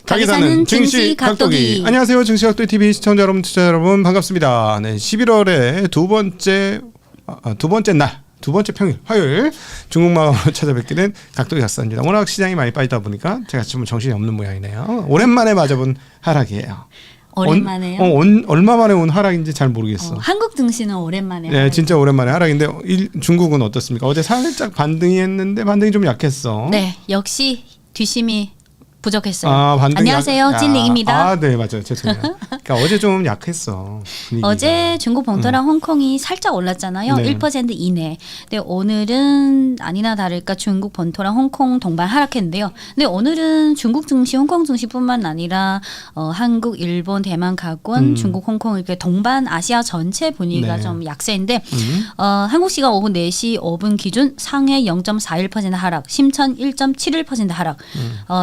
가게 사는 증시 각도기. 안녕하세요. 증시 각도기 TV 시청자 여러분, 투자 여러분 반갑습니다. 네, 11월의 두 번째 평일 화요일 중국 마감으로 찾아뵙게 된 각도기 작사입니다. 워낙 시장이 많이 빠지다 보니까 제가 지금 정신이 없는 모양이네요. 오랜만에 맞아본 하락이에요. 오랜만에요? 얼마 만에 온 하락인지 잘 모르겠어. 한국 증시는 오랜만에. 네, 진짜 오랜만에 하락인데 중국은 어떻습니까? 어제 살짝 반등이 했는데 반등이 좀 약했어. 네, 역시 뒷심이 부족했어요. 안녕하세요, 찐링입니다. 네, 맞아요. 죄송해요. 그러니까 어제 좀 약했어. 분위기가. 어제 중국 본토랑 홍콩이 살짝 올랐잖아요. 네. 1% 이내. 근데 오늘은 아니나 다를까 중국 본토랑 홍콩 동반 하락했는데요. 근데 오늘은 중국 증시, 홍콩 증시뿐만 아니라 한국, 일본, 대만, 각원, 중국, 홍콩 이렇게 동반 아시아 전체 분위기가 네. 좀 약세인데 한국 시간 오후 4시 5분 기준 상해 0.41% 하락, 심천 1.71% 하락,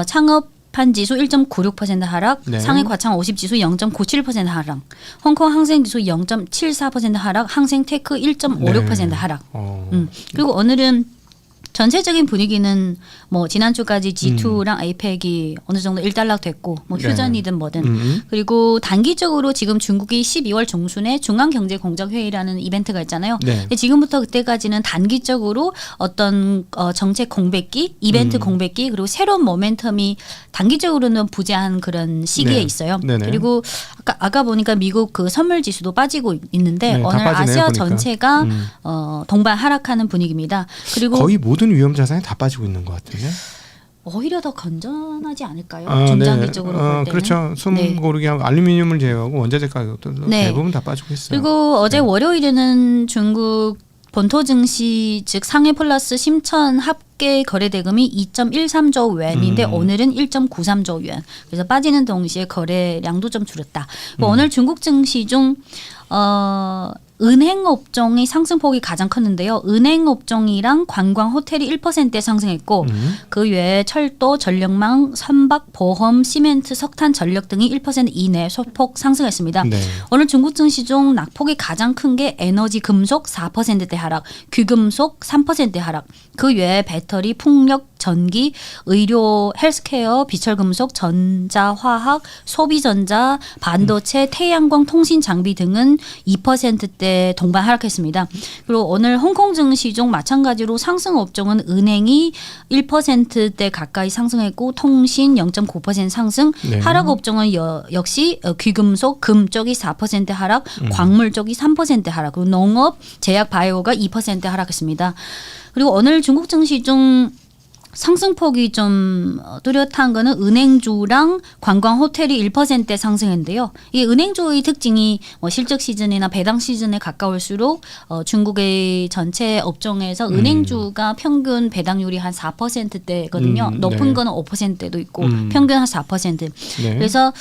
창업 판지수 1.96% 하락, 네. 상해 과창 50지수 0.97% 하락, 홍콩 항생지수 0.74% 하락, 항생테크 1.56% 하락. 그리고 오늘은 전체적인 분위기는 뭐 지난주까지 G2랑 아이펙이 어느 정도 일단락됐고 뭐 휴전이든 뭐든 그리고 단기적으로 지금 중국이 12월 중순에 중앙경제공작회의라는 이벤트가 있잖아요. 네. 근데 지금부터 그때까지는 단기적으로 어떤 정책 공백기, 이벤트 공백기 그리고 새로운 모멘텀이 단기적으로는 부재한 그런 시기에 네. 있어요. 네네. 그리고 아까 보니까 미국 그 선물 지수도 빠지고 있는데 네, 다 오늘 빠지네요, 아시아 보니까. 전체가 동반 하락하는 분위기입니다. 그리고 거의 모든 위험 자산이 다 빠지고 있는 것 같은데. 오히려 더 건전하지 않을까요? 네. 중장기적으로 볼 때는. 그렇죠. 숨 네. 고르게 하고 알루미늄을 제외하고 원자재 가격도 네. 대부분 다 빠지고 있어요. 그리고 어제 월요일에는 중국 본토 증시 즉 상해 플러스 심천 합계 거래 대금이 2.13조 위안인데 오늘은 1.93조 위안. 그래서 빠지는 동시에 거래량도 좀 줄었다. 오늘 중국 증시 중 은행 업종의 상승폭이 가장 컸는데요. 은행 업종이랑 관광, 호텔이 1% 상승했고 그 외에 철도, 전력망, 선박, 보험, 시멘트, 석탄, 전력 등이 1% 이내 소폭 상승했습니다. 네. 오늘 중국 증시 중 낙폭이 가장 큰 게 에너지 금속 4%대 하락, 귀금속 3% 하락, 그 외에 배터리, 풍력, 전기, 의료, 헬스케어, 비철금속, 전자화학, 소비전자, 반도체, 태양광, 통신 장비 등은 2%대 동반 하락했습니다. 그리고 오늘 홍콩 증시 중 마찬가지로 상승 업종은 은행이 1%대 가까이 상승했고 통신 0.9% 상승, 네. 하락 업종은 역시 귀금속, 금 쪽이 4% 하락, 광물 쪽이 3% 하락, 그리고 농업, 제약, 바이오가 2% 하락했습니다. 그리고 오늘 중국 증시 중 상승폭이 좀 뚜렷한 거는 은행주랑 관광 호텔이 1% 상승했는데요. 이 은행주의 특징이 뭐 실적 시즌이나 배당 시즌에 가까울수록 중국의 전체 업종에서 은행주가 평균 배당률이 한 4%대거든요. 높은 네. 거는 5%대도 있고 평균 한 4%. 네. 그래서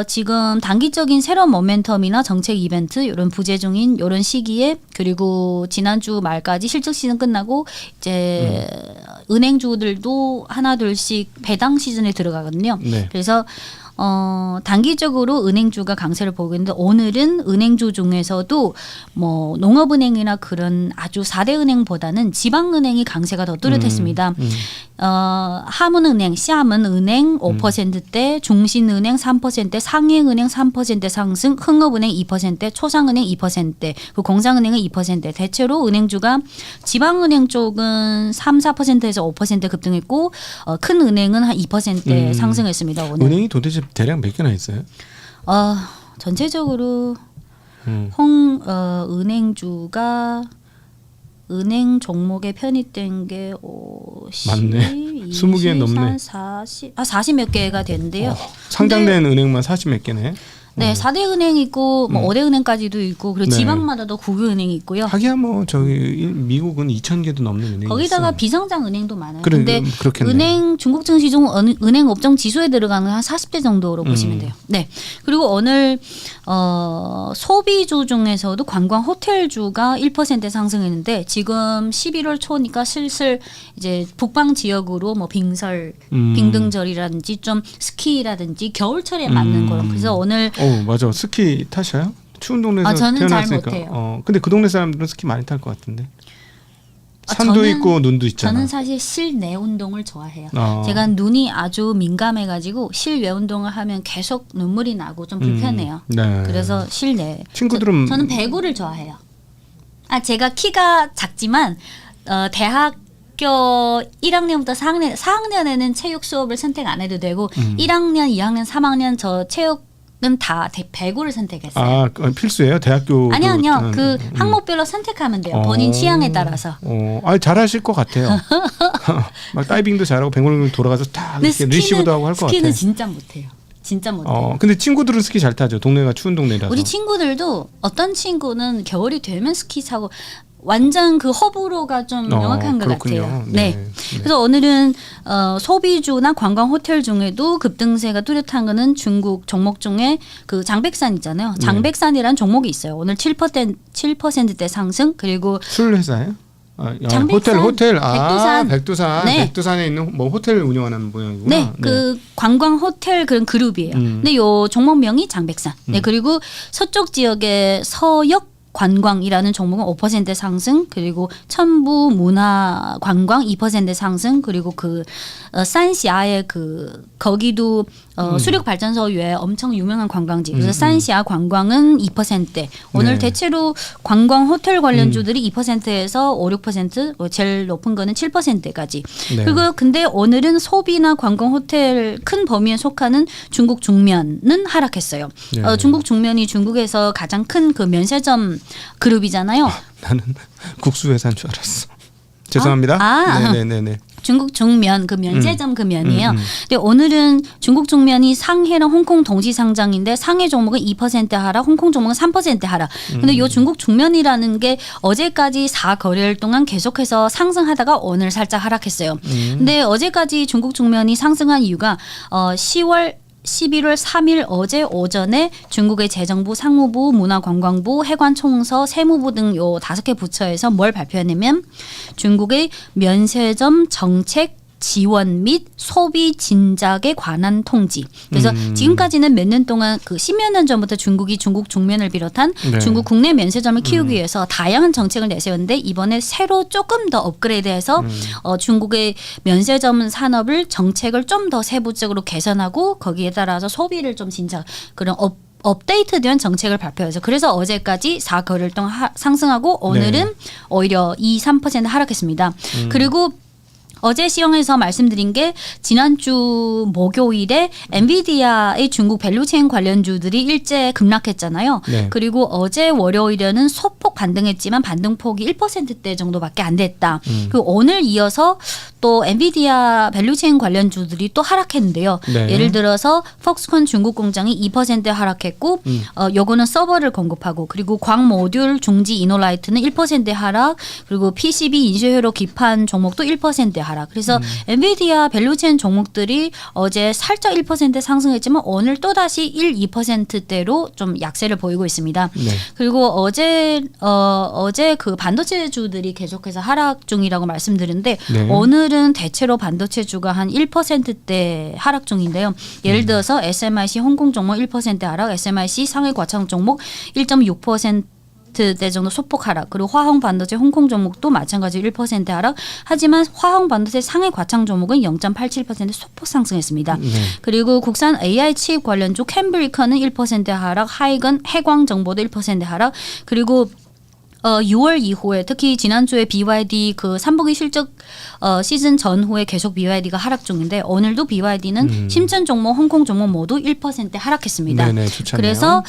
지금 단기적인 새로운 모멘텀이나 정책 이벤트 이런 부재 중인 이런 시기에 그리고 지난주 말까지 실적 시즌 끝나고 이제 은행주들도 하나둘씩 배당 시즌에 들어가거든요. 네. 그래서 단기적으로 은행주가 강세를 보이고 있는데 오늘은 은행주 중에서도 뭐 농업은행이나 그런 아주 4대 은행보다는 지방은행이 강세가 더 뚜렷했습니다. 하문은행, 샤먼은행 5%대, 중신은행 3%대, 상해은행 3% 상승, 흥업은행 2%대, 초상은행 2%대, 그 공상은행은 2%대. 대체로 은행주가 지방은행 쪽은 3, 4%에서 5% 급등했고 큰 은행은 한 2% 상승했습니다. 오늘. 은행이 도대체 대략 몇 개나 있어요? 전체적으로 은행주가 은행 종목에 편입된 게 50, 많네. 20개 넘네. 40 몇 개가 되는데요. 상장된 은행만 40 몇 개네. 네, 4대 은행이 있고 뭐 5대 은행까지도 있고 그리고 네. 지방마다도 국유은행이 있고요. 하기야 뭐 저기 미국은 2,000개도 넘는 은행이 거기다가 있어. 비상장 은행도 많아요. 그래, 근데 그렇겠네. 은행 중국 증시 중 은행 업종 지수에 들어가는 한 40대 정도로 보시면 돼요. 네. 그리고 오늘 소비주 중에서도 관광 호텔주가 1% 상승했는데 지금 11월 초니까 슬슬 이제 북방 지역으로 뭐 빙설, 빙등절이라든지 좀 스키라든지 겨울철에 맞는 거로. 그래서 오늘 맞아. 스키 타셔요? 추운 동네에서 저는 잘 태어났으니까. 못해요. 근데 그 동네 사람들은 스키 많이 탈 것 같은데. 산도 저는- 있고 눈도 있잖아. 저는 사실 실내 운동을 좋아해요. 어. 제가 눈이 아주 민감해가지고 실외 운동을 하면 계속 눈물이 나고 좀 불편해요. 네. 그래서 실내. 친구들은 저는 배구를 좋아해요. 제가 키가 작지만 대학교 1학년부터 4학년에는 체육 수업을 선택 안 해도 되고 1학년, 2학년, 3학년 저 체육은 다 배구를 선택했어요. 필수예요? 대학교 아니요. 그 항목별로 선택하면 돼요. 본인 취향에 따라서. 잘하실 것 같아요. 막 다이빙도 잘하고 뱅글뱅글 돌아가서 딱 근데 이렇게 리시브도 하고 할 것 같아요. 스키는 진짜 못해요. 진짜 못해요. 근데 친구들은 스키 잘 타죠. 동네가 추운 동네라서. 우리 친구들도 어떤 친구는 겨울이 되면 스키 타고 완전 그 호불호가 좀 명확한 것 그렇군요. 같아요. 네. 네. 그래서 오늘은 소비주나 관광 호텔 중에도 급등세가 뚜렷한 거는 중국 종목 중에 그 장백산 있잖아요. 장백산이라는 종목이 있어요. 오늘 7%대 상승 그리고 술 회사예요? 장백산, 호텔. 백두산. 백두산. 네. 백두산에 있는 뭐 호텔 운영하는 모양이구나. 네, 그 관광 호텔 그런 그룹이에요. 근데 요 종목명이 장백산. 네, 그리고 서쪽 지역의 서역 관광이라는 종목은 5% 상승, 그리고 첨부 문화 관광 2% 상승, 그리고 그 산시아의 그 거기도 수력 발전소 외에 엄청 유명한 관광지. 그래서 산시아 관광은 2%대. 오늘 네. 대체로 관광 호텔 관련주들이 2%에서 5, 6%, 제일 높은 거는 7%까지. 네. 그리고 근데 오늘은 소비나 관광 호텔 큰 범위에 속하는 중국 중면은 하락했어요. 네. 중국 중면이 중국에서 가장 큰 그 면세점 그룹이잖아요. 나는 국수 회사인 줄 알았어. 죄송합니다. 네네네. 중국 중면 그 면세점 그 면이에요. 근데 오늘은 중국 중면이 상해랑 홍콩 동시 상장인데 상해 종목은 2% 하락, 홍콩 종목은 3% 하락. 근데 요 중국 중면이라는 게 어제까지 4거래일 동안 계속해서 상승하다가 오늘 살짝 하락했어요. 근데 어제까지 중국 중면이 상승한 이유가 11월 3일 어제 오전에 중국의 재정부, 상무부, 문화관광부, 해관총서, 세무부 등 요 5개 부처에서 뭘 발표했냐면 중국의 면세점 정책 지원 및 소비 진작에 관한 통지. 그래서 지금까지는 몇 년 동안 그 10여 년 전부터 중국이 중국 중면을 비롯한 네. 중국 국내 면세점을 키우기 위해서 다양한 정책을 내세웠는데 이번에 새로 조금 더 업그레이드해서 중국의 면세점 산업을 정책을 좀 더 세부적으로 개선하고 거기에 따라서 소비를 좀 진작 그런 업데이트된 정책을 발표해서 그래서 어제까지 4거래일 동안 상승하고 오늘은 네. 오히려 2~3% 하락했습니다. 그리고 어제 시황에서 말씀드린 게 지난주 목요일에 엔비디아의 중국 밸류체인 관련주들이 일제 급락했잖아요. 네. 그리고 어제 월요일에는 소폭 반등했지만 반등폭이 1%대 정도밖에 안 됐다. 그리고 오늘 이어서 또 엔비디아 밸류체인 관련주들이 또 하락했는데요. 네. 예를 들어서 폭스콘 중국 공장이 2% 하락했고 요거는 서버를 공급하고 그리고 광 모듈 중지 이노라이트는 1% 하락 그리고 PCB 인쇄회로 기판 종목도 1% 하락. 그래서 엔비디아 밸류체인 종목들이 어제 살짝 1% 상승했지만 오늘 또다시 1, 2%대로 좀 약세를 보이고 있습니다. 네. 그리고 어제 그 반도체주들이 계속해서 하락 중이라고 말씀드렸는데 네. 오늘은 대체로 반도체주가 한 1%대 하락 중인데요. 예를 들어서 SMIC 홍콩 종목 1% 하락, SMIC 상해 과창 종목 1.6%대 정도 소폭 하락. 그리고 화홍 반도체 홍콩 종목도 마찬가지로 1% 하락. 하지만 화홍 반도체 상해 과창 종목은 0.87% 소폭 상승했습니다. 네. 그리고 국산 AI 칩 관련주 캠브리커는 1% 하락, 하이건 해광 정보도 1% 하락. 그리고 6월 이후에 특히 지난주에 BYD 그 3분기 실적 시즌 전후에 계속 BYD가 하락 중인데 오늘도 BYD는 심천 종목, 홍콩 종목 모두 1% 하락했습니다. 네네, 좋잖아요. 그래서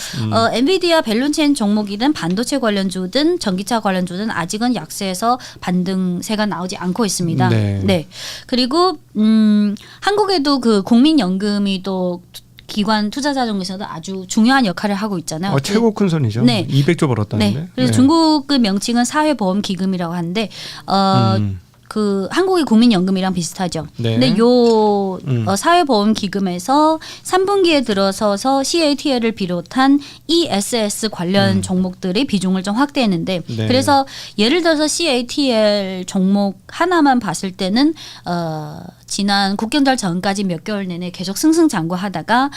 엔비디아 밸류체인 종목이든 반도체 관련주든 전기차 관련주든 아직은 약세에서 반등세가 나오지 않고 있습니다. 네. 그리고 한국에도 그 국민연금이 또 기관 투자자 중에서도 아주 중요한 역할을 하고 있잖아요. 최고 큰 손이죠. 네. 200조 벌었다는데. 네. 그래서 중국 그 명칭은 사회보험기금이라고 하는데 그 한국의 국민연금이랑 비슷하죠. 네. 근데 요 사회보험기금에서 3분기에 들어서서 CATL을 비롯한 ESS 관련 종목들의 비중을 좀 확대했는데 네. 그래서 예를 들어서 CATL 종목 하나만 봤을 때는 지난 국경절 전까지 몇 개월 내내 계속 승승장구하다가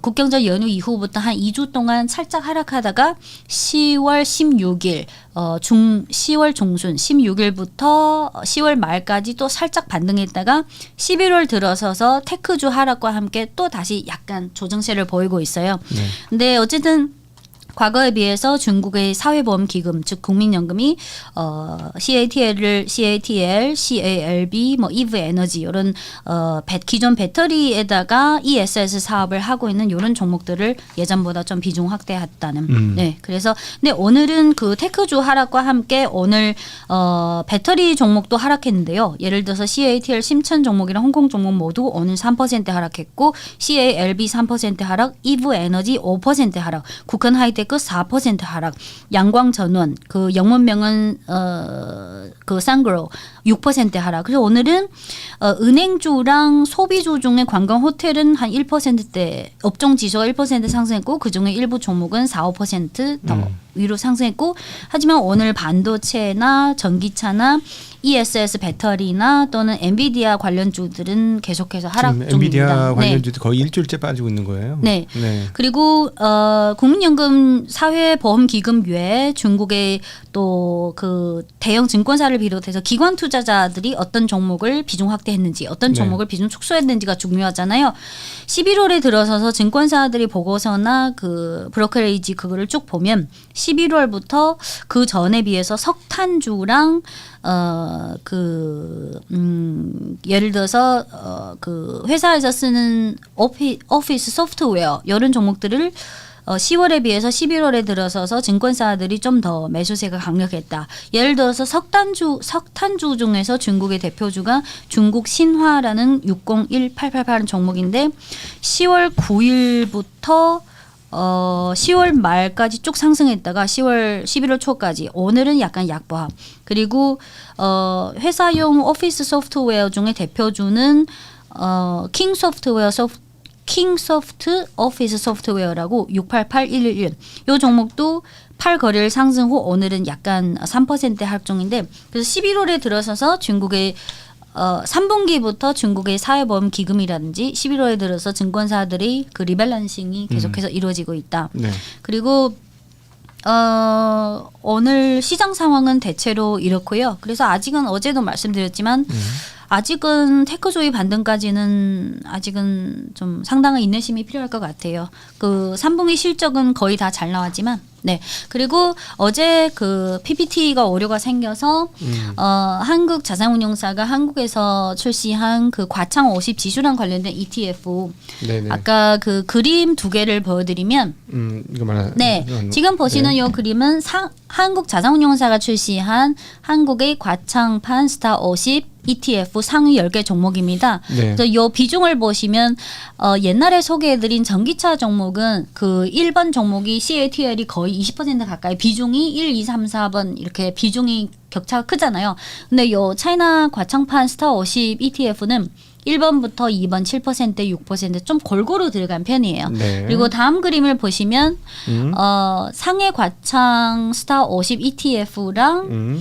국경절 연휴 이후부터 한 2주 동안 살짝 하락하다가 10월 16일 10월 중순 16일부터 10월 말까지 또 살짝 반등했다가 11월 들어서서 테크주 하락과 함께 또 다시 약간 조정세를 보이고 있어요. 네. 근데 어쨌든 과거에 비해서 중국의 사회보험기금 즉 국민연금이 CATL, CALB, 뭐 EV 에너지 이런 기존 배터리에다가 ESS 사업을 하고 있는 이런 종목들을 예전보다 좀 비중 확대했다는. 네, 그래서 근데 오늘은 그 테크주 하락과 함께 오늘 배터리 종목도 하락했는데요. 예를 들어서 CATL 심천 종목이랑 홍콩 종목 모두 오늘 3% 하락했고 CALB 3% 하락, EV 에너지 5% 하락, 국헌 하이테크 4% 하락, 양광전원 그 영문명은 그 쌍그로 6% 하락. 그래서 오늘은 은행주랑 소비주 중에 관광 호텔은 한 1%대 업종 지수가 1% 상승했고 그 중에 일부 종목은 4, 5%더 위로 상승했고 하지만 오늘 반도체나 전기차나 ESS 배터리나 또는 엔비디아 관련주들은 계속해서 하락 중입니다. 엔비디아 관련주도 거의 일주일째 빠지고 있는 거예요. 네. 그리고 국민연금 사회보험기금 외에 중국의 또 그 대형 증권사를 비롯해서 기관 투자자들이 어떤 종목을 비중 확대했는지 어떤 종목을 비중 축소했는지가 중요하잖아요. 11월에 들어서서 증권사들이 보고서나 그 브로커리지 그거를 쭉 보면 11월부터 그 전에 비해서 석탄주랑 예를 들어서 그 회사에서 쓰는 오피스 소프트웨어 이런 종목들을 10월에 비해서 11월에 들어서서 증권사들이 좀 더 매수세가 강력했다. 예를 들어서 석탄주 중에서 중국의 대표주가 중국 신화라는 601888 종목인데 10월 9일부터 10월 말까지 쭉 상승했다가 11월 초까지 오늘은 약간 약보합. 그리고 회사용 오피스 소프트웨어 중에 대표주는 킹소프트 오피스 소프트웨어라고 688111. 이 종목도 8거래일 상승 후 오늘은 약간 3% 하락 중인데 그래서 11월에 들어서서 중국의 3분기부터 중국의 사회보험 기금이라든지 11월에 들어서 증권사들이 그 리밸런싱이 계속해서 이루어지고 있다. 네. 그리고 오늘 시장 상황은 대체로 이렇고요. 그래서 아직은 어제도 말씀드렸지만 아직은 테크조이 반등까지는 아직은 좀 상당한 인내심이 필요할 것 같아요. 그 3분기 실적은 거의 다 잘 나왔지만 네. 그리고 어제 그 PPT가 오류가 생겨서 한국자산운용사가 한국에서 출시한 그 과창 50 지수랑 관련된 ETF 네네. 아까 그 그림 두 개를 보여드리면 이거 말하는 네. 지금 보시는 이 그림은 한국자산운용사가 출시한 한국의 과창판 스타 50 ETF 상위 10개 종목입니다. 네. 그래서 이 비중을 보시면 옛날에 소개해드린 전기차 종목은 그 1번 종목이 CATL이 거의 20% 가까이 비중이 1, 2, 3, 4번 이렇게 비중이 격차가 크잖아요. 근데 요 차이나 과창판 스타 50 ETF는 1번부터 2번 7%, 6%좀 골고루 들어간 편이에요. 네. 그리고 다음 그림을 보시면 상해 과창 스타 50 ETF랑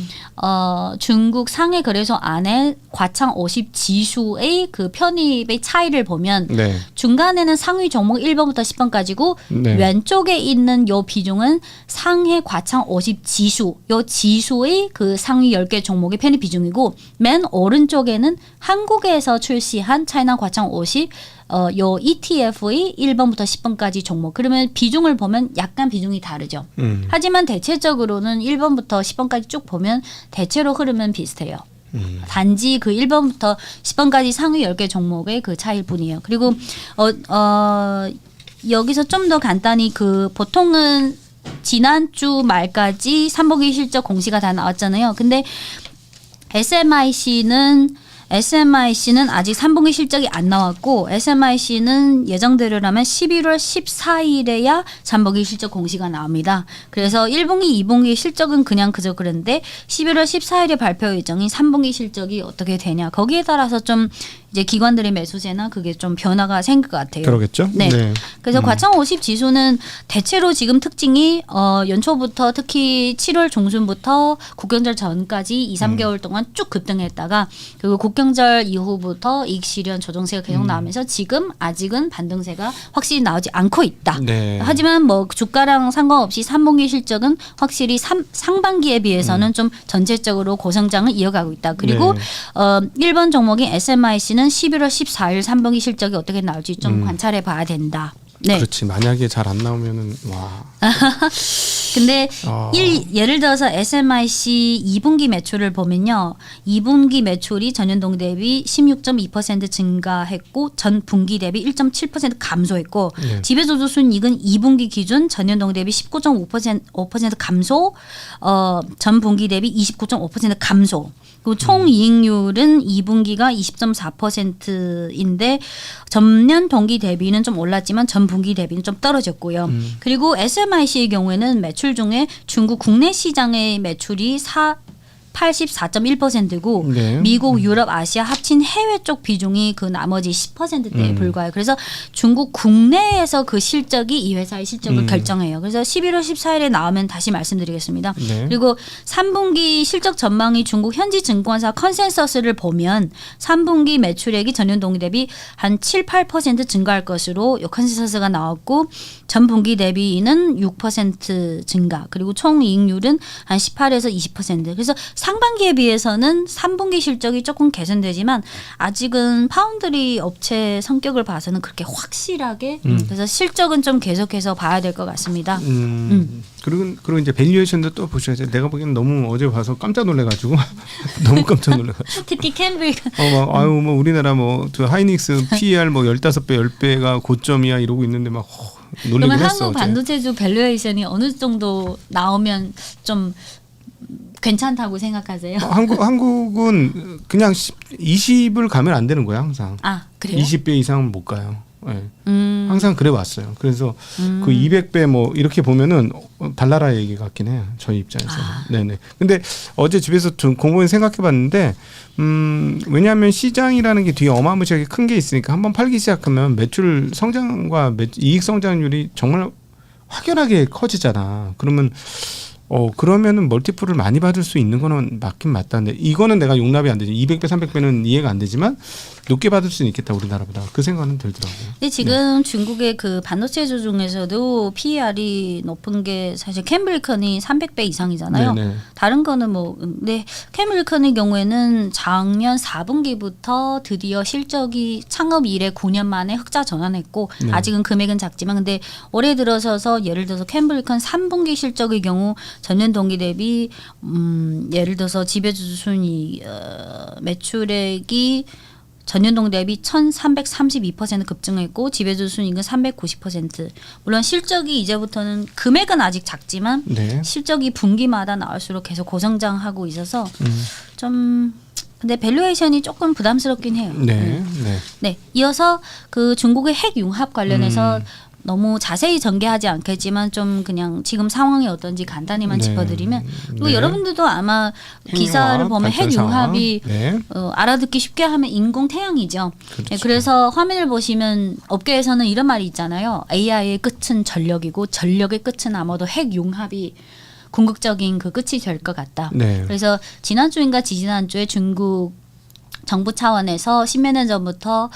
중국 상해 거래소 안에 과창 50 지수의 그 편입의 차이를 보면 네. 중간에는 상위 종목 1번부터 10번까지고 네. 왼쪽에 있는 요 비중은 상해 과창 50 지수 요 지수의 그 상위 10개 종목의 편입 비중이고 맨 오른쪽에는 한국에서 출시한 차이나 과창 50 요 ETF의 1번부터 10번까지 종목. 그러면 비중을 보면 약간 비중이 다르죠. 하지만 대체적으로는 1번부터 10번까지 쭉 보면 대체로 흐름은 비슷해요. 단지 그 1번부터 10번까지 상위 10개 종목의 그 차이일 뿐이에요. 그리고 여기서 좀 더 간단히 그 보통은 지난주 말까지 3분기 실적 공시가 다 나왔잖아요. 근데 SMIC는 아직 3분기 실적이 안 나왔고 SMIC는 예정대로라면 11월 14일에야 3분기 실적 공시가 나옵니다. 그래서 1분기, 2분기 실적은 그냥 그저 그런데 11월 14일에 발표 예정인 3분기 실적이 어떻게 되냐 거기에 따라서 좀 이제 기관들의 매수세나 그게 좀 변화가 생길 것 같아요. 그러겠죠. 네. 그래서 과청 50 지수는 대체로 지금 특징이 연초부터 특히 7월 중순부터 국경절 전까지 2, 3개월 동안 쭉 급등했다가 그리고 국경절 이후부터 이익 실현 조정세가 계속 나오면서 지금 아직은 반등세가 확실히 나오지 않고 있다. 네. 하지만 뭐 주가랑 상관없이 3분기 실적은 확실히 상반기에 비해서는 좀 전체적으로 고성장을 이어가고 있다. 그리고 네. 1번 종목인 SMIC는 11월 14일 3분기 실적이 어떻게 나올지 좀 관찰해 봐야 된다. 네. 그렇지. 만약에 잘 안 나오면은 와. 근데 예를 들어서 SMIC 2분기 매출을 보면요. 2분기 매출이 전년동 대비 16.2% 증가했고 전 분기 대비 1.7% 감소했고 네. 지배조조 순이익은 2분기 기준 전년동 대비 19.5% 감소, 전 분기 대비 29.5% 감소. 그리고 총 이익률은 2분기가 20.4%인데 전년 동기 대비는 좀 올랐지만 전 분기 대비는 좀 떨어졌고요. 그리고 SMIC의 경우에는 매출 중에 중국 국내 시장의 매출이 84.1%고 네. 미국, 유럽, 아시아 합친 해외 쪽 비중이 그 나머지 10%대에 불과해요. 그래서 중국 국내에서 그 실적이 이 회사의 실적을 결정해요. 그래서 11월 14일에 나오면 다시 말씀드리겠습니다. 네. 그리고 3분기 실적 전망이 중국 현지 증권사 컨센서스를 보면 3분기 매출액이 전년 동기 대비 한 7, 8% 증가할 것으로 이 컨센서스가 나왔고 전 분기 대비는 6% 증가 그리고 총 이익률은 한 18에서 20%. 그래서 상반기에 비해서는 3분기 실적이 조금 개선되지만 아직은 파운드리 업체 성격을 봐서는 그렇게 확실하게 그래서 실적은 좀 계속해서 봐야 될 것 같습니다. 그리고 이제 밸류에이션도 또 보셔야죠. 내가 보기엔 너무 어제 봐서 깜짝 놀래가지고 너무 깜짝 놀래가지고. 특히 캠블 뭐 우리나라 뭐 하이닉스 PER 뭐 15배, 10배가 고점이야 이러고 있는데 막 놀래긴 그러면 했어. 한국 반도체주 밸류에이션이 어느 정도 나오면 좀 괜찮다고 생각하세요? 한국은 그냥 20을 가면 안 되는 거야 항상. 아 그래요? 20배 이상은 못 가요. 네. 항상 그래 왔어요. 그래서 그 200배 뭐 이렇게 보면은 달나라 얘기 같긴 해요. 저희 입장에서. 네네. 근데 어제 집에서 좀 공부해 생각해봤는데 왜냐하면 시장이라는 게 뒤에 어마무시하게 큰 게 있으니까 한번 팔기 시작하면 매출 성장과 이익 성장률이 정말 확연하게 커지잖아. 그러면은 멀티플을 많이 받을 수 있는 거는 맞긴 맞다는데 이거는 내가 용납이 안 되지. 200배, 300배는 이해가 안 되지만 높게 받을 수는 있겠다 우리나라보다. 그 생각은 들더라고요. 근데 지금 중국의 그 반도체주 중에서도 PER이 높은 게 사실 캠블리컨이 300배 이상이잖아요. 네네. 다른 거는 뭐 근데 캠블리컨의 경우에는 작년 4분기부터 드디어 실적이 창업 이래 9년 만에 흑자 전환했고 네. 아직은 금액은 작지만 근데 올해 들어서서 예를 들어서 캠블리컨 3분기 실적의 경우 전년 동기 대비 예를 들어서 지배주주 순이익 매출액이 전년동 대비 1,332% 급증했고 지배주주 순이익은 390%. 물론 실적이 이제부터는 금액은 아직 작지만 네. 실적이 분기마다 나올수록 계속 고성장하고 있어서 좀 근데 밸류에이션이 조금 부담스럽긴 해요. 네. 네. 네. 이어서 그 중국의 핵 융합 관련해서 너무 자세히 전개하지 않겠지만 좀 그냥 지금 상황이 어떤지 간단히만 네. 짚어드리면 그리고 네. 여러분들도 아마 기사를 핵융합, 보면 핵 발전 상황. 융합이 네. 알아듣기 쉽게 하면 인공태양이죠. 그렇죠. 네, 그래서 화면을 보시면 업계에서는 이런 말이 있잖아요. AI의 끝은 전력이고 전력의 끝은 아마도 핵 융합이 궁극적인 그 끝이 될 것 같다. 네. 그래서 지난주인가 지지난주에 중국 정부 차원에서 십몇 년 전부터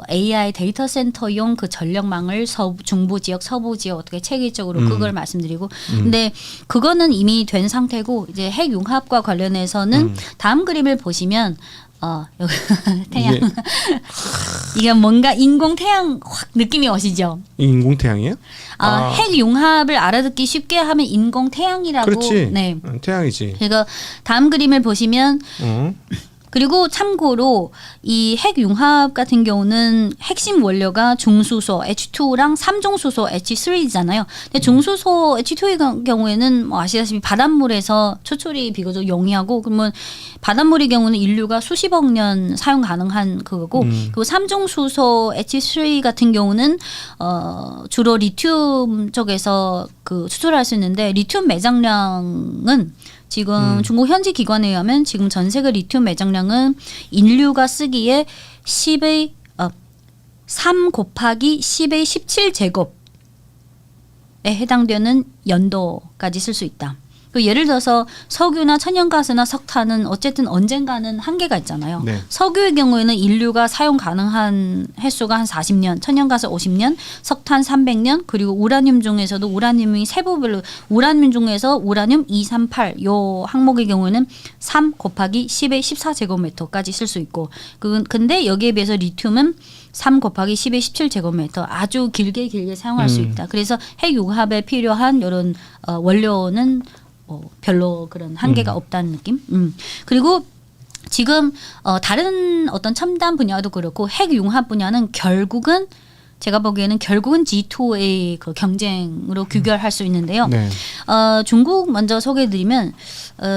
AI 데이터 센터용 그 전력망을 중부 지역, 서부 지역 어떻게 체계적으로 그걸 말씀드리고 근데 그거는 이미 된 상태고 이제 핵 융합과 관련해서는 다음 그림을 보시면 여기 태양 이게 뭔가 인공 태양 확 느낌이 오시죠? 인공태양이에요? 핵 융합을 알아듣기 쉽게 하면 인공 태양이라고 그렇지. 네. 태양이지. 그러니까 다음 그림을 보시면 어. 그리고 참고로 이 핵 융합 같은 경우는 핵심 원료가 중수소 H2랑 3종 수소 H3잖아요. 근데 중수소 H2의 경우에는 뭐 아시다시피 바닷물에서 추출이 비교적 용이하고 그러면 바닷물의 경우는 인류가 수십억 년 사용 가능한 그거고 그리고 3종 수소 H3 같은 경우는 주로 리튬 쪽에서 그 추출할 수 있는데 리튬 매장량은 지금 중국 현지 기관에 의하면 지금 전 세계 리튬 매장량은 인류가 쓰기에 10의 3 곱하기 10의 17제곱에 해당되는 연도까지 쓸 수 있다. 그 예를 들어서 석유나 천연가스나 석탄은 어쨌든 언젠가는 한계가 있잖아요. 네. 석유의 경우에는 인류가 사용 가능한 횟수가 한 40년, 천연가스 50년, 석탄 300년, 그리고 우라늄 중에서도 우라늄이 세부별로 우라늄 중에서 우라늄 238 요 항목의 경우에는 3 곱하기 10의 14제곱미터까지 쓸 수 있고 근데 여기에 비해서 리튬은 3 곱하기 10의 17제곱미터 아주 길게 사용할 수 있다. 그래서 핵융합에 필요한 이런 원료는 별로 그런 한계가 없다는 느낌. 그리고 지금 다른 어떤 첨단 분야도 그렇고 핵융합 분야는 결국은 제가 보기에는 결국은 G2의 그 경쟁으로 규결할 수 있는데요. 네. 중국 먼저 소개해드리면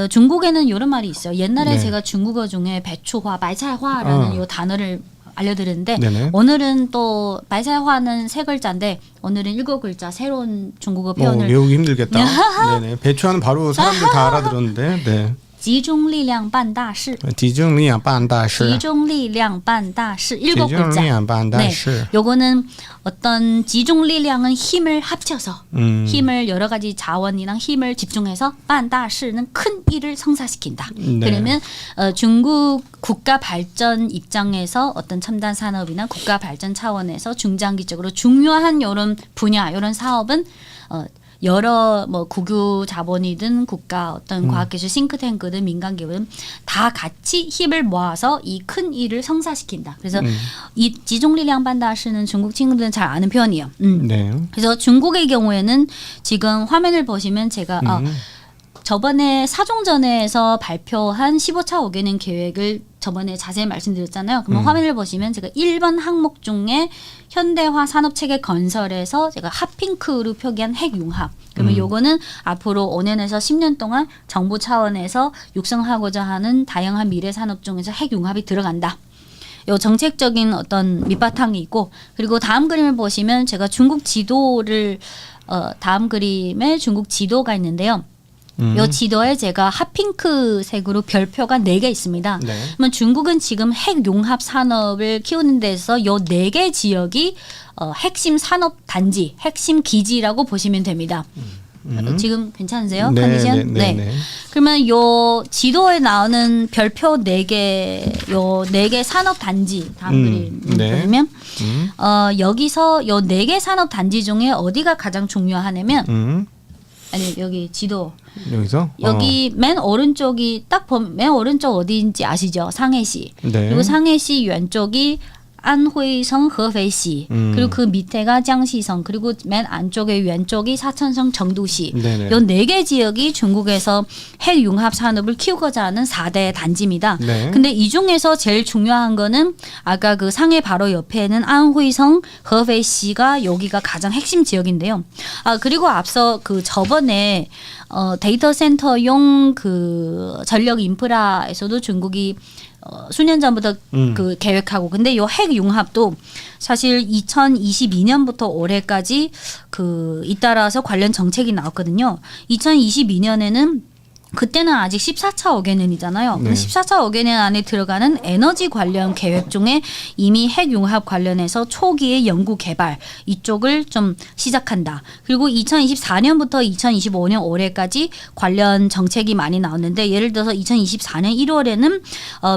중국에는 이런 말이 있어요. 옛날에 네. 제가 중국어 중에 배추화, 말차화라는 이 단어를 알려드렸는데 네네. 오늘은 또 말차화는 3글자인데 오늘은 7글자 새로운 중국어 표현을 외우기 힘들겠다. 네네. 배추하는 바로 사람들 다 알아들었는데. 네. 集中力量办大事 集中力量办大事. 集中力量办大事 7글자. 集中力量办大事. 요거는 어떤 지중리량은 힘을 합쳐서 힘을 여러 가지 자원이랑 힘을 집중해서 办大事는 큰 일을 성사시킨다. 네. 그러면 중국 국가 발전 입장에서 어떤 첨단 산업이나 국가 발전 차원에서 중장기적으로 중요한 이런 분야, 이런 사업은 여러 뭐 국유 자본이든 국가 어떤 과학기술 싱크탱크든 민간 기업은 다 같이 힘을 모아서 이 큰 일을 성사시킨다. 그래서 이 지중리량 반다시는 중국 친구들은 잘 아는 표현이에요. 네. 그래서 중국의 경우에는 지금 화면을 보시면 제가 저번에 사종전에서 발표한 15차 5개년 계획을 저번에 자세히 말씀드렸잖아요. 그러면 화면을 보시면 제가 1번 항목 중에 현대화 산업체계 건설에서 제가 핫핑크로 표기한 핵융합. 그러면 요거는 앞으로 5년에서 10년 동안 정부 차원에서 육성하고자 하는 다양한 미래 산업 중에서 핵융합이 들어간다. 요 정책적인 어떤 밑바탕이 있고 그리고 다음 그림을 보시면 제가 중국 지도를 다음 그림에 중국 지도가 있는데요. 이 지도에 제가 핫핑크 색으로 별표가 4개 있습니다. 네. 그러면 중국은 지금 핵융합 산업을 키우는 데서 이 4개 지역이 핵심 산업 단지, 핵심 기지라고 보시면 됩니다. 지금 괜찮으세요? 네, 컨디션? 네. 그러면 요 지도에 나오는 별표 4개, 요 4개 산업 단지 다음 그림 네. 보시면 여기서 요 4개 산업 단지 중에 어디가 가장 중요하냐면 아니 여기 지도 여기서 여기 맨 오른쪽이 딱 보면 맨 오른쪽 어디인지 아시죠? 상해시. 네. 그리고 상해시 왼쪽이 안회성合肥시 그리고 그 밑에가江西성 그리고 맨 안쪽에 왼쪽이 사천성 정도시. 네네. 이 4개 지역이 중국에서 핵융합 산업을 키우고자 하는 4대 단지입니다. 네. 근데 이 중에서 제일 중요한 거는 아까 그 상해 바로 옆에는 안회성合肥시가 여기가 가장 핵심 지역인데요. 그리고 앞서 그 저번에 데이터 센터용 그 전력 인프라에서도 중국이 수년 전부터 그 계획하고 근데 요 핵융합도 사실 2022년부터 올해까지 그 잇따라서 관련 정책이 나왔거든요. 2022년에는 그때는 아직 14차 5개년이잖아요. 네. 14차 5개년 안에 들어가는 에너지 관련 계획 중에 이미 핵융합 관련해서 초기의 연구 개발 이쪽을 좀 시작한다. 그리고 2024년부터 2025년 올해까지 관련 정책이 많이 나왔는데 예를 들어서 2024년 1월에는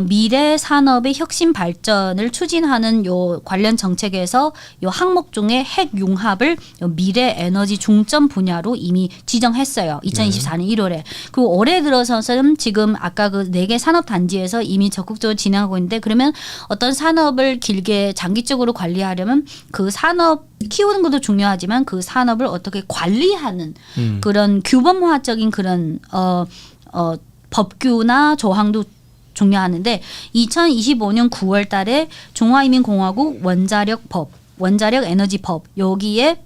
미래 산업의 혁신 발전을 추진하는 요 관련 정책에서 요 항목 중에 핵융합을 미래 에너지 중점 분야로 이미 지정했어요. 2024년 1월에. 그리고 올해 들어서는 지금 아까 그 4개 산업 단지에서 이미 적극적으로 진행하고 있는데 그러면 어떤 산업을 길게 장기적으로 관리하려면 그 산업 키우는 것도 중요하지만 그 산업을 어떻게 관리하는 그런 규범화적인 그런 법규나 조항도 중요하는데 2025년 9월 달에 중화인민공화국 원자력 에너지법 여기에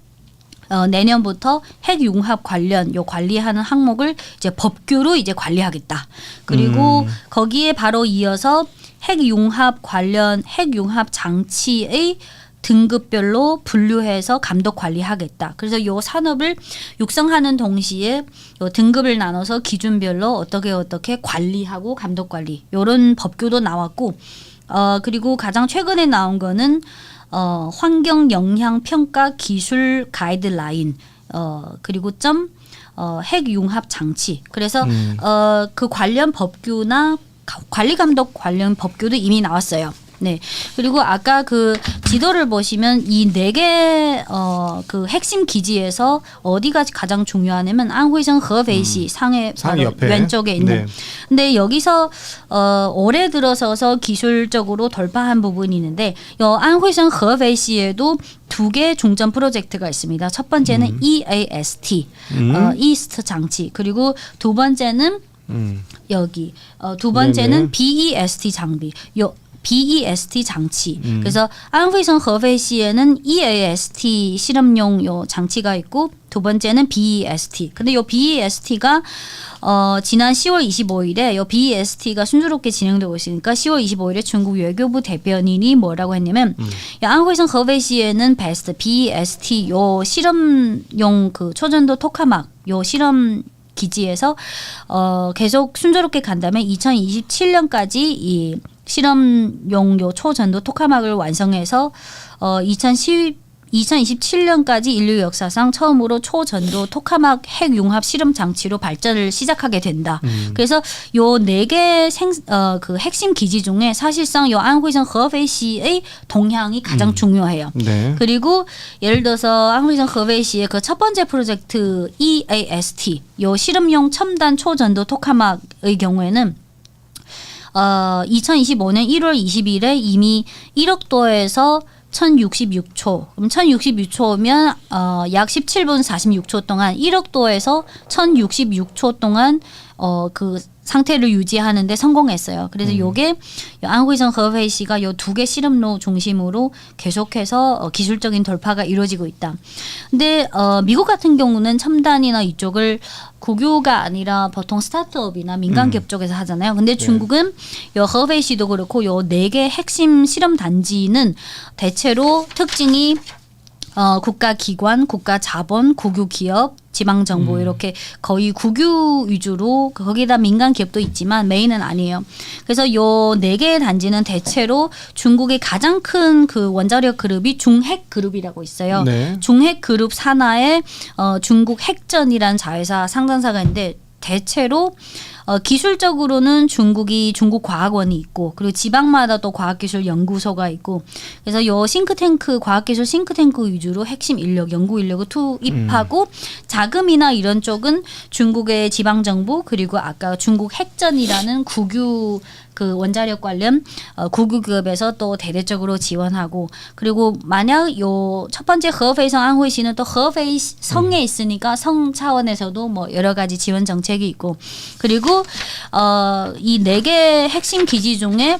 내년부터 핵융합 관련 요 관리하는 항목을 이제 법규로 이제 관리하겠다. 그리고 거기에 바로 이어서 핵융합 관련 핵융합 장치의 등급별로 분류해서 감독 관리하겠다. 그래서 요 산업을 육성하는 동시에 요 등급을 나눠서 기준별로 어떻게 관리하고 감독 관리 요런 법규도 나왔고 그리고 가장 최근에 나온 거는 환경 영향 평가 기술 가이드라인 그리고 핵융합 장치. 그래서 그 관련 법규나 관리 감독 관련 법규도 이미 나왔어요. 네. 그리고 아까 그 지도를 보시면 이 4개 그 핵심 기지에서 어디가 가장 중요하냐면 안회성 허베이시 상해 바로 옆에. 왼쪽에 있는. 네. 근데 여기서 올해 들어서서 기술적으로 돌파한 부분이 있는데 요 안회성 허베이시에도 2개 중점 프로젝트가 있습니다. 첫 번째는 EAST, 이스트 장치. 그리고 두 번째는 여기 두 번째는 네네. BEST 장비. 요 BEST 장치. 그래서 안회성 허베이시에는 EAST 실험용 요 장치가 있고 두 번째는 BEST. 근데 요 BEST가 지난 10월 25일에 요 BEST가 순조롭게 진행되고 있으니까 10월 25일에 중국 외교부 대변인이 뭐라고 했냐면 안회성 허베이시에는 베스트 BEST 요 실험용 그 초전도 토카막 요 실험 기지에서 계속 순조롭게 간다면 2027년까지 이 실험용 요 초전도 토카막을 완성해서 2027년까지 인류 역사상 처음으로 초전도 토카막 핵융합 실험 장치로 발전을 시작하게 된다. 그래서 요 4개 그 핵심 기지 중에 사실상 요 안회성 허베이시의 동향이 가장 중요해요. 네. 그리고 예를 들어서 안회성 허베이시의 그 첫 번째 프로젝트 EAST 요 실험용 첨단 초전도 토카막의 경우에는 2025년 1월 20일에 이미 1억 도에서 1066초. 그럼 1066초면 약 17분 46초 동안 1억 도에서 1066초 동안 그 상태를 유지하는데 성공했어요. 그래서 요게 안회성 허베이시가 요 2개 실험로 중심으로 계속해서 기술적인 돌파가 이루어지고 있다. 근데 미국 같은 경우는 첨단이나 이쪽을 국유가 아니라 보통 스타트업이나 민간 기업 쪽에서 하잖아요. 근데 중국은 요 허베이시도 그렇고 요 4개 핵심 실험 단지는 대체로 특징이 국가기관, 국가자본, 국유기업, 지방정부 이렇게 거의 국유 위주로 거기다 민간 기업도 있지만 메인은 아니에요. 그래서 요 4개의 단지는 대체로 중국의 가장 큰 그 원자력 그룹이 중핵 그룹이라고 있어요. 네. 중핵 그룹 산하에 중국 핵전이라는 자회사 상장사가 있는데 대체로 기술적으로는 중국 과학원이 있고 그리고 지방마다 또 과학기술 연구소가 있고 그래서 요 싱크탱크 과학기술 싱크탱크 위주로 핵심 인력 연구 인력을 투입하고 자금이나 이런 쪽은 중국의 지방정부 그리고 아까 중국 핵전이라는 국유 그 원자력 관련 국유기업에서 또 대대적으로 지원하고 그리고 만약 요 첫 번째 허베이성 안회시는 또 허베이 성에 있으니까 성 차원에서도 뭐 여러 가지 지원 정책이 있고 그리고 이 4개 핵심 기지 중에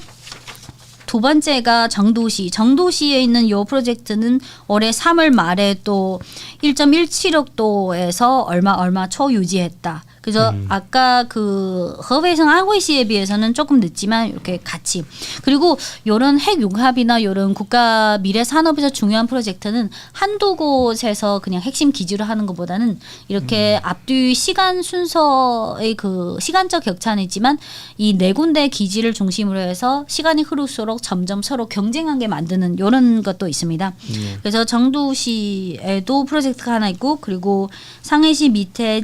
두 번째가 정도시에 있는 요 프로젝트는 올해 3월 말에 또 1.17억 도에서 얼마 초 유지했다. 그래서 아까 그 허베이성 안회시에 비해서는 조금 늦지만 이렇게 같이 그리고 이런 핵융합이나 이런 국가 미래 산업에서 중요한 프로젝트는 한두 곳에서 그냥 핵심 기지로 하는 것보다는 이렇게 앞뒤 시간 순서의 그 시간적 격차는 있지만 이 4군데 기지를 중심으로 해서 시간이 흐를수록 점점 서로 경쟁하게 만드는 이런 것도 있습니다. 그래서 정도시에도 프로젝트가 하나 있고 그리고 상해시 밑에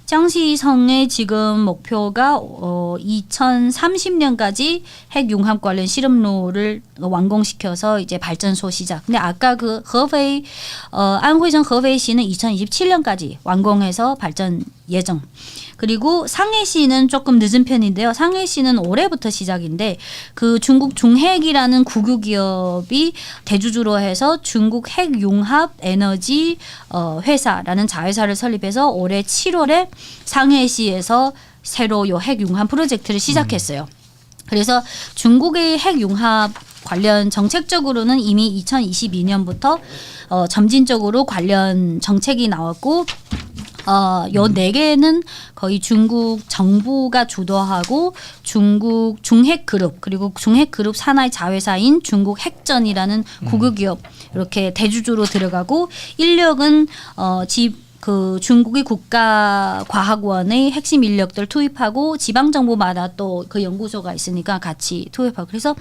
짱시성의 지금 목표가 2030년까지 핵융합 관련 실험로를 완공시켜서 이제 발전소 시작. 근데 아까 그 안회성 허베이시는 2027년까지 완공해서 발전 예정. 그리고 상해시는 조금 늦은 편인데요. 상해시는 올해부터 시작인데 그 중국 중핵이라는 국유기업이 대주주로 해서 중국 핵융합 에너지 회사라는 자회사를 설립해서 올해 7월에 상해시에서 새로 요 핵융합 프로젝트를 시작했어요. 그래서 중국의 핵융합 관련 정책적으로는 이미 2022년부터 점진적으로 관련 정책이 나왔고 요 4개는 거의 중국 정부가 주도하고 중국 중핵그룹 그리고 중핵그룹 산하의 자회사인 중국 핵전이라는 국유기업 이렇게 대주주로 들어가고 인력은 그 중국의 국가과학원의 핵심 인력들 투입하고 지방 정부마다 또 그 연구소가 있으니까 같이 투입하고 그래서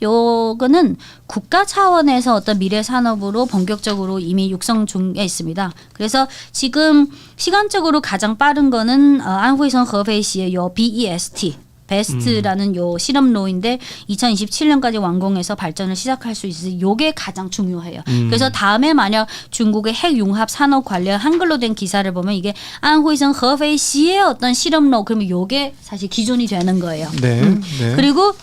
요거는 국가 차원에서 어떤 미래 산업으로 본격적으로 이미 육성 중에 있습니다. 그래서 지금 시간적으로 가장 빠른 거는 안후이성 허베이시의 요 BEST 베스트라는 요 실험로인데 2027년까지 완공해서 발전을 시작할 수 있어서 요게 가장 중요해요. 그래서 다음에 만약 중국의 핵융합 산업 관련 한글로 된 기사를 보면 이게 안후이성 허페이시의 어떤 실험로 그러면 요게 사실 기준이 되는 거예요. 네. 네. 그리고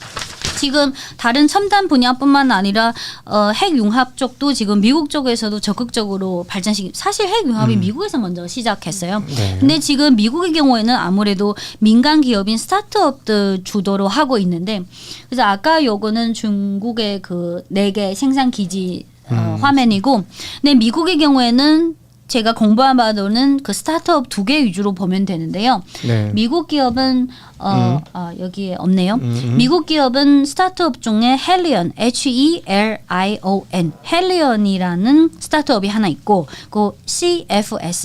지금 다른 첨단 분야뿐만 아니라 핵융합 쪽도 지금 미국 쪽에서도 적극적으로 발전시키. 사실 핵융합이 미국에서 먼저 시작했어요. 네. 근데 지금 미국의 경우에는 아무래도 민간 기업인 스타트업들 주도로 하고 있는데 그래서 아까 요거는 중국의 그 4개 생산 기지 화면이고, 근데 미국의 경우에는 제가 공부한 바로는 그 스타트업 2개 위주로 보면 되는데요. 네. 미국 기업은 여기에 없네요. 미국 기업은 스타트업 중에 헬리온, HELION, 헬리온이라는 스타트업이 하나 있고, 그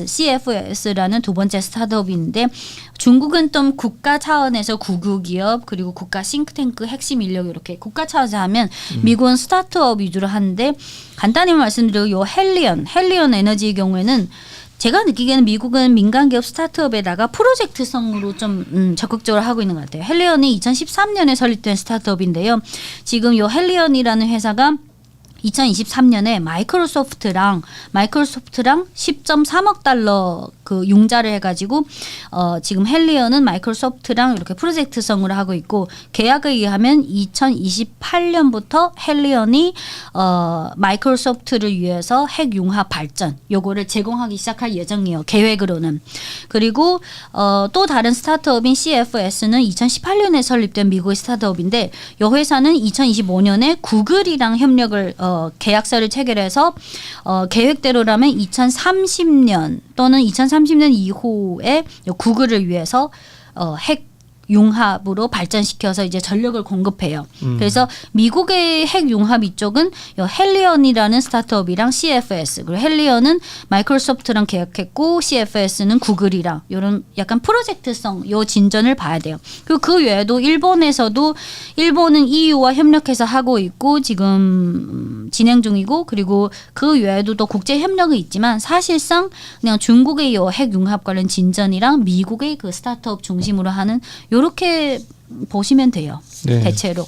CFS라는 두 번째 스타트업이 있는데, 중국은 좀 국가 차원에서 국유 기업 그리고 국가 싱크탱크 핵심 인력 이렇게 국가 차원에서 하면 미국은 스타트업 위주로 하는데 간단히 말씀드리고 요 헬리온 에너지의 경우에는 제가 느끼기에는 미국은 민간 기업 스타트업에다가 프로젝트성으로 좀 적극적으로 하고 있는 것 같아요. 헬리온이 2013년에 설립된 스타트업인데요. 지금 요 헬리온이라는 회사가 2023년에 마이크로소프트랑 10.3억 달러 그 융자를 해가지고 지금 헬리온은 마이크로소프트랑 이렇게 프로젝트성으로 하고 있고 계약에 의하면 2028년부터 헬리온이 마이크로소프트를 위해서 핵융합 발전 요거를 제공하기 시작할 예정이에요. 계획으로는. 그리고 또 다른 스타트업인 CFS는 2018년에 설립된 미국의 스타트업인데 이 회사는 2025년에 구글이랑 협력을 계약서를 체결해서 계획대로라면 2030년 또는 2030년 이후에 구글을 위해서 핵 융합으로 발전시켜서 이제 전력을 공급해요. 그래서 미국의 핵융합 이쪽은 헬리온이라는 스타트업이랑 CFS 그리고 헬리온은 마이크로소프트랑 계약했고 CFS는 구글이랑 이런 약간 프로젝트성 요 진전을 봐야 돼요. 그리고 그 외에도 일본에서도 일본은 EU와 협력해서 하고 있고 지금 진행 중이고 그리고 그 외에도 또 국제 협력이 있지만 사실상 그냥 중국의 요 핵융합 관련 진전이랑 미국의 그 스타트업 중심으로 하는 이렇게 보시면 돼요. 네. 대체로.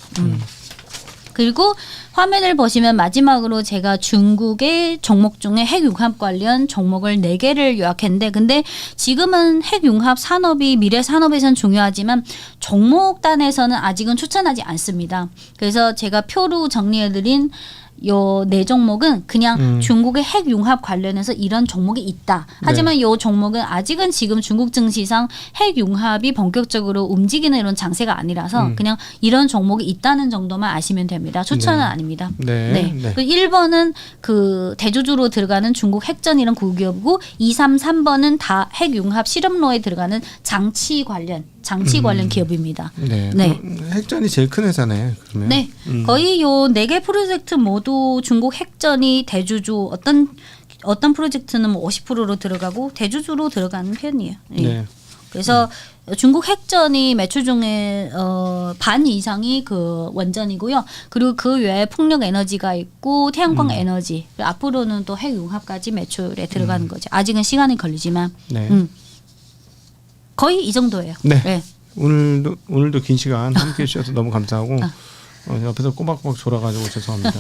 그리고 화면을 보시면 마지막으로 제가 중국의 종목 중에 핵융합 관련 종목을 4개를 요약했는데 근데 지금은 핵융합 산업이 미래 산업에선 중요하지만 종목단에서는 아직은 추천하지 않습니다. 그래서 제가 표로 정리해드린 요 4종목은 그냥 중국의 핵융합 관련해서 이런 종목이 있다. 하지만 요 종목은 아직은 지금 중국 증시상 핵융합이 본격적으로 움직이는 이런 장세가 아니라서 그냥 이런 종목이 있다는 정도만 아시면 됩니다. 추천은 아닙니다. 네. 그 1번은 그 대주주로 들어가는 중국 핵전이란 국유기업이고 2, 3, 3번은 다 핵융합 실험로에 들어가는 장치 관련 기업입니다. 네. 네. 핵전이 제일 큰 회사네. 그러면. 네. 거의 요 4개 프로젝트 모두 중국 핵전이 대주주 어떤 프로젝트는 뭐 50%로 들어가고 대주주로 들어가는 편이에요. 네. 네. 그래서 중국 핵전이 매출 중에 반 이상이 그 원전이고요. 그리고 그 외에 풍력 에너지가 있고 태양광 에너지. 앞으로는 또 핵융합까지 매출에 들어가는 거죠. 아직은 시간이 걸리지만. 네. 거의 이 정도예요. 네. 네. 오늘도 긴 시간 함께 해주셔서 너무 감사하고 옆에서 꼬박꼬박 졸아가지고 죄송합니다.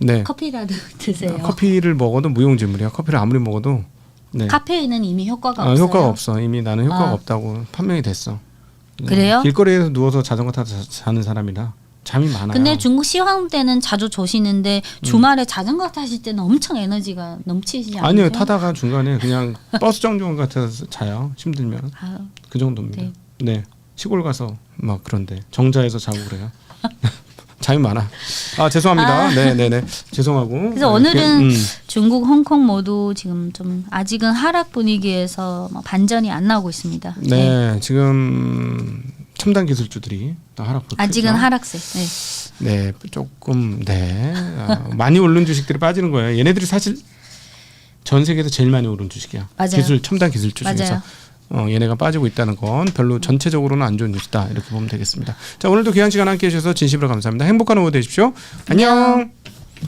네. 커피라도 드세요. 커피를 먹어도 무용지물이야. 커피를 아무리 먹어도 네. 카페인은 이미 효과가 없어요. 효과가 없어. 이미 나는 효과가 없다고 판명이 됐어. 그래요? 길거리에서 누워서 자전거 타서 자는 사람이라 잠이 많아요. 근데 중국 시황 때는 자주 조시는데 주말에 자전거 타실 때는 엄청 에너지가 넘치시지 않으세요? 아니요. 타다가 중간에 그냥 버스 정류장 같아서 자요. 힘들면. 그 정도입니다. 네. 네. 시골 가서 막 그런데 정자에서 자고 그래요. 잠이 많아. 죄송합니다. 네네네. 죄송하고. 그래서 오늘은 중국, 홍콩 모두 지금 좀 아직은 하락 분위기에서 반전이 안 나오고 있습니다. 네. 지금 첨단 기술주들이 하락 보죠. 아직은 하락세. 네. 네, 조금 많이 오른 주식들이 빠지는 거예요. 얘네들이 사실 전 세계에서 제일 많이 오른 주식이야. 맞아요. 첨단 기술주 중에서. 맞아요. 얘네가 빠지고 있다는 건 별로 전체적으로는 안 좋은 뉴스다. 이렇게 보면 되겠습니다. 자, 오늘도 귀한 시간 함께 해주셔서 진심으로 감사합니다. 행복한 오후 되십시오. 안녕.